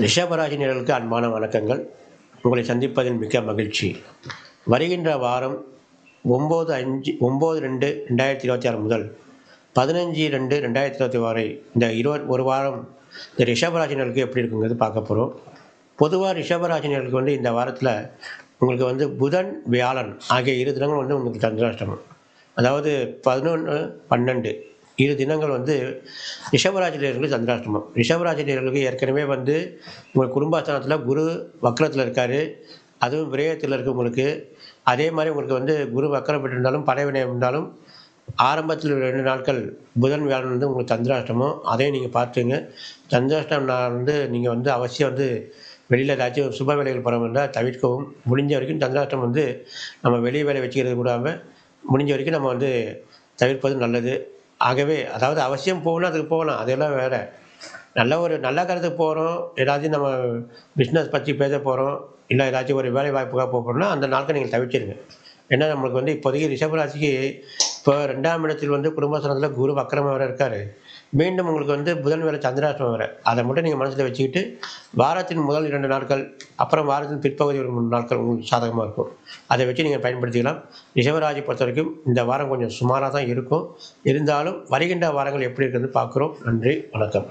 ரிஷபராசினியர்களுக்கு அன்பான வணக்கங்கள். உங்களை சந்திப்பதில் மிக்க மகிழ்ச்சி. வருகின்ற வாரம் 9/2/2026 முதல் 15/2/2026 வரை இந்த ஒரு வாரம் இந்த ரிஷபராசினியர்களுக்கு எப்படி இருக்குங்கிறது பார்க்க போகிறோம். பொதுவாக ரிஷபராசினியர்களுக்கு இந்த வாரத்தில் உங்களுக்கு புதன் வியாழன் ஆகிய இரு தினங்கள் உங்களுக்கு சந்திராஷ்டமம். அதாவது 11, 12 இரு தினங்கள் ரிஷபராசினியர்களுக்கு சந்திராஷ்டமம். ரிஷபராசினியர்களுக்கு ஏற்கனவே உங்கள் குடும்பஸ்தானத்தில் குரு வக்கரத்தில் இருக்கார், அதுவும் விரயத்தில் இருக்குது உங்களுக்கு. அதே மாதிரி உங்களுக்கு குரு வக்கரம் பெற்றிருந்தாலும் படைவினை இருந்தாலும் ஆரம்பத்தில் 2 நாட்கள் புதன் வியாழன் உங்களுக்கு சந்திராஷ்டமம். அதையும் நீங்கள் பார்த்துங்க. சந்திராஷ்டம் நான் நீங்கள் அவசியம் வெளியில் ஏதாச்சும் சுப வேலைகள் போகிற இருந்தால் தவிர்க்கவும். முடிஞ்ச வரைக்கும் சந்திராஷ்டம் நம்ம வெளி வேலை வச்சுக்கிறது கூடாமல் முடிஞ்ச வரைக்கும் நம்ம தவிர்ப்பது நல்லது. ஆகவே அதாவது அவசியம் போகணும், அதுக்கு போகலாம், அதெல்லாம் வேறு. நல்ல கருத்துக்கு போகிறோம், ஏதாச்சும் நம்ம பிஸ்னஸ் பற்றி பேச போகிறோம், இல்லை ஏதாச்சும் ஒரு வேலை வாய்ப்புக்காக போகிறோம்னா அந்த நாட்கள் நீங்கள் தவிர்ச்சிடுங்க. ஏன்னா நம்மளுக்கு இப்போதைக்கு ரிஷபராசிக்கு இப்போ 2ஆம் இடத்தில் குடும்பஸ்தானத்தில் குரு வக்கரமாக வேறு இருக்கார். மீண்டும் உங்களுக்கு புதன் வேறு சந்திராஷ்டமம் வேறு. அதை மட்டும் நீங்கள் மனசில் வச்சுக்கிட்டு வாரத்தின் முதல் 2 நாட்கள், அப்புறம் வாரத்தின் பிற்பகுதி ஒரு 3 நாட்கள் உங்களுக்கு சாதகமாக இருக்கும். அதை வச்சு நீங்கள் பயன்படுத்திக்கலாம். ரிஷபராசி பொறுத்த வரைக்கும் இந்த வாரம் கொஞ்சம் சுமாராக தான் இருக்கும். இருந்தாலும் வருகின்ற வாரங்கள் எப்படி இருக்குதுன்னு பார்க்குறோம். நன்றி, வணக்கம்.